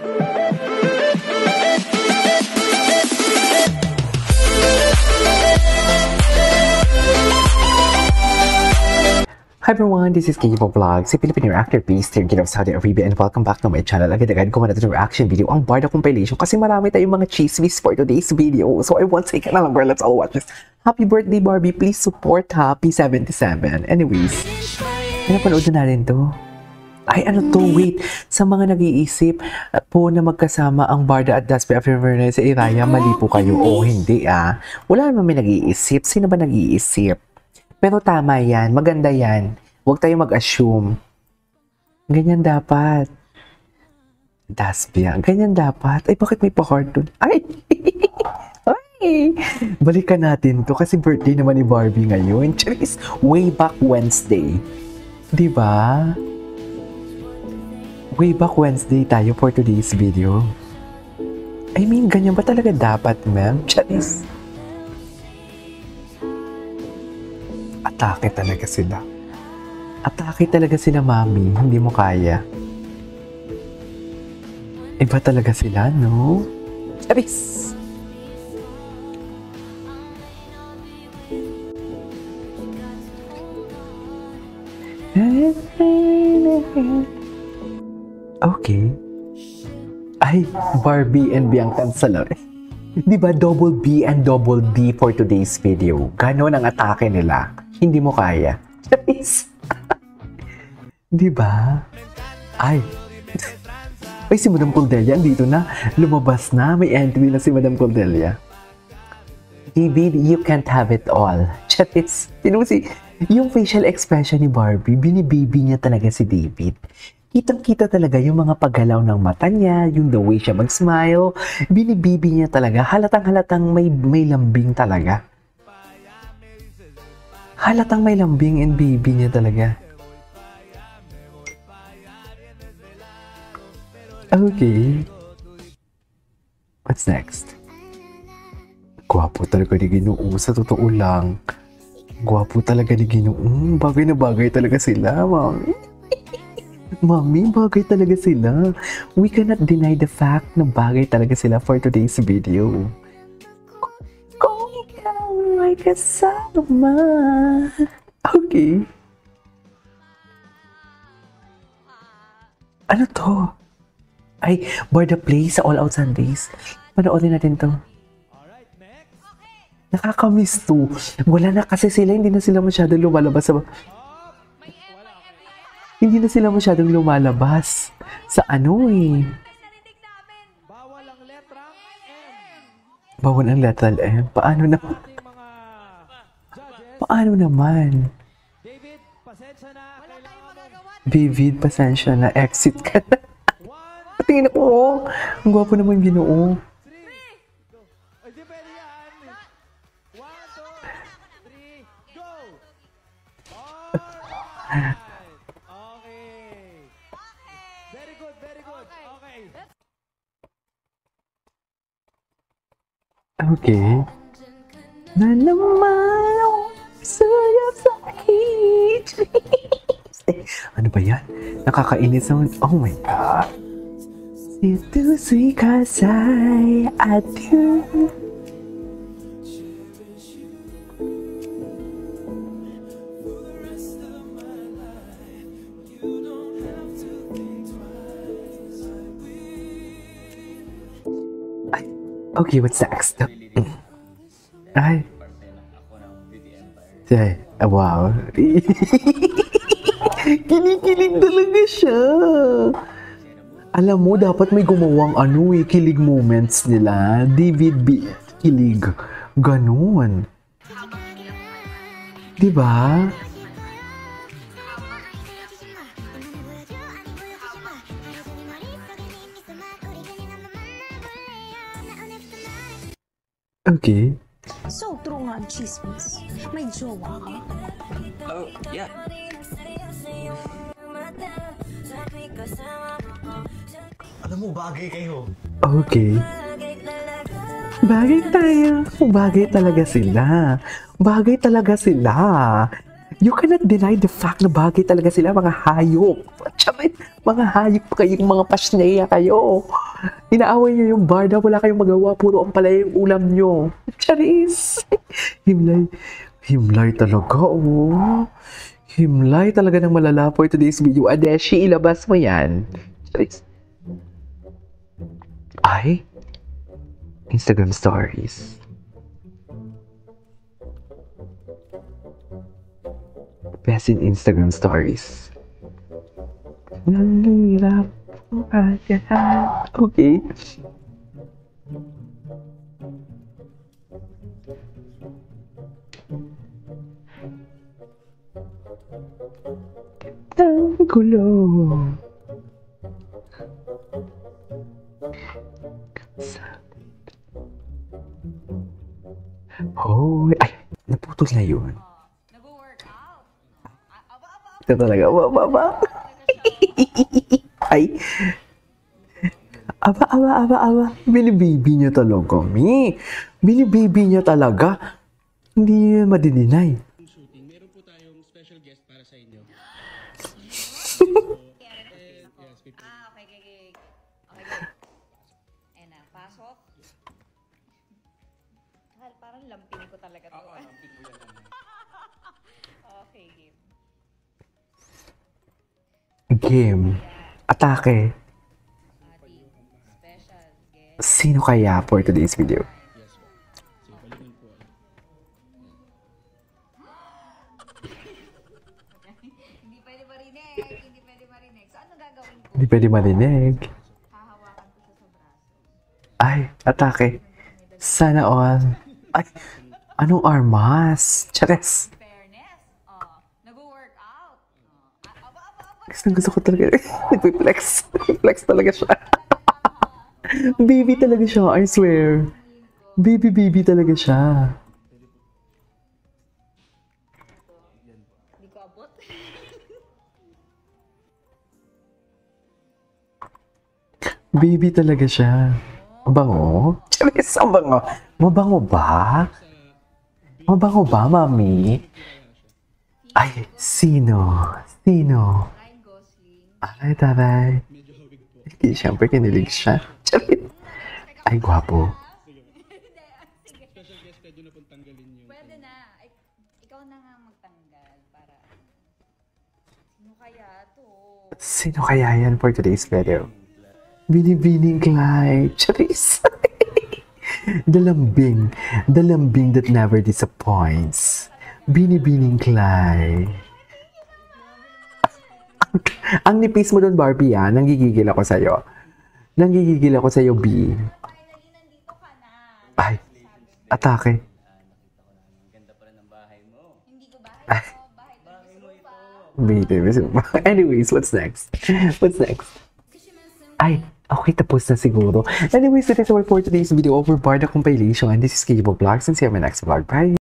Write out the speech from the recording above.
Hi everyone, this is Kiki Vlog, si Filipino actor based here in Saudi Arabia, and welcome back to my channel. Agad-agad ko na ito reaction video, ang Barda compilation, kasi marami tayong mga chismis for today's video. So I won't take it na lang, girl. Let's all watch this. Happy birthday, Barbie. Please support Happy 77. Anyways, napanood na rin to. Ay, ano to? Wait. Sa mga nag-iisip po na magkasama ang Barda at Daspi after sa Iraya, mali po kayo. O hindi Wala naman may nag-iisip. Sino ba nag-iisip? Pero tama yan. Maganda yan. Huwag tayo mag-assume. Ganyan dapat. Daspi yan. Ganyan dapat. Ay, bakit may pa-heart dun? Ay! Ay! Balikan natin to kasi birthday naman ni Barbie ngayon. Charis, way back Wednesday. Diba? Way back Wednesday tayo for today's video. I mean, ganyan ba talaga dapat, ma'am? Charis. Atake talaga sila. Atake talaga sila, mami. Hindi mo kaya. Iba talaga sila, no? Charis! Okay. Ay, Barbie and Bianca Salon. Di ba double B and double D for today's video? Ganon ang atake nila. Hindi mo kaya. Di ba? Ay. Ay, si Madam Cordelia dito na. Lumabas na. May entry na si Madam Cordelia. David, you can't have it all. Charis. Yung facial expression ni Barbie, binibibi niya talaga si David. Kitang-kita talaga yung mga paggalaw ng mata niya, yung the way siya mag-smile, binibibi niya talaga. Halatang-halatang may lambing talaga. Halatang may lambing and bibi niya talaga. Okay. What's next? Gwapo talaga ni Ginoo, sa totoo lang. Gwapo talaga ni Ginoo. Bagay na bagay talaga sila, mami. Mami, bagay talaga sila. We cannot deny the fact na bagay talaga sila for today's video. Kung ikaw ay kasama. Okay. Ano to? Ay, Barda Play sa All Out Sundays. Panoorin natin to. Nakakamiss to. Wala na kasi sila, hindi na sila masyadong lumalabas sa... Hindi na sila masyadong lumalabas sa ano eh. Bawal ang letrang M. Bawal ang letrang M? Paano naman? Paano naman? David, pasensya na. David, pasensya na. Exit ka na. Patingin ako. Ang gwapo naman Ginoo. Okay. Na naman ako sa'yo sa akin. Ano ba yan? Nakakainis naman. Oh my God. Ito sa'y kasay at yun. Okay, what's next? Ay. Wow. Kinikilig talaga siya. Alam mo, dapat may gumawang kilig moments nila. David B. Kilig. Ganon. Diba? Okay. So, true nga ang chismis. May jowa ka. Oh, yeah. Alam mo, bagay kayo. Okay. Bagay tayo. Bagay talaga sila. Bagay talaga sila. You cannot deny the fact na bagay talaga sila, mga hayop. Mga hayop kayong mga pasneya kayo. Inaaway niyo yung barda, wala kayong magawa, puro ang palaya yung ulam niyo. Charis! Himlay. Himlay talaga, oh. Himlay talaga ng malala for today's video. Adeshi, ilabas mo yan. Charis. Ay? Instagram stories. Best in Instagram stories. Nanghirap ang kagahan. Okay. Ang gulo. Oh, ay, naputol na yun. Nag-workout. Ito talaga, aba. Ay. Aba. Binibaby niya talaga, Mi. Binibaby niya talaga. Hindi niya madininay. Shooting, meron po tayong special guest para sa inyo. Okay. Ayan na, pasok. Parang lampin ko talaga to. Oo, lampin mo yan. Okay, game. Game. Atake. Special guest. Sino kaya for today's video? Yes po. Sige, balikan po. Hindi pwede marinig. So, anong gagawin ko? Hindi pwede marinig. Hahawakan ko siya sa braso. Ay, atake. Sana all. Ay, anong armas? Chares. Fairness. Nag-workout. Gusto ko talaga. Nagpiplex. Nagpiplex talaga siya. Baby talaga siya, I swear. Baby talaga siya. Hindi ko abot. Baby talaga siya. Mabango? Charis, ang bango. Mabango ba? Mabango ba, mami? Ay, sino? Ryan Gosling. Ay, taray. Okay, siyempre kinilig siya. Charis. Ay, gwapo. Special guest, pwede na pong tanggalin yung... Pwede na. Ikaw na nga magtanggal para... Sino kaya to? Sino kaya yan for today's video? Binibining Clyde. Charis. The lambing that never disappoints. Binibining Clyde. Ang nipis mo doon, Barbie, ah. Nanggigigil ako sa'yo. Nanggigigil ako sa'yo, B. Finally, nandito ka na. Ay, atake. Hindi ko bahay mo. Bahay ko sa sofa. Anyways, what's next? Ay, okay, tapos na siguro. Anyways, that is all for today's video over Barda compilation. And this is Kibo Vlogs, and see you in my next vlog. Bye!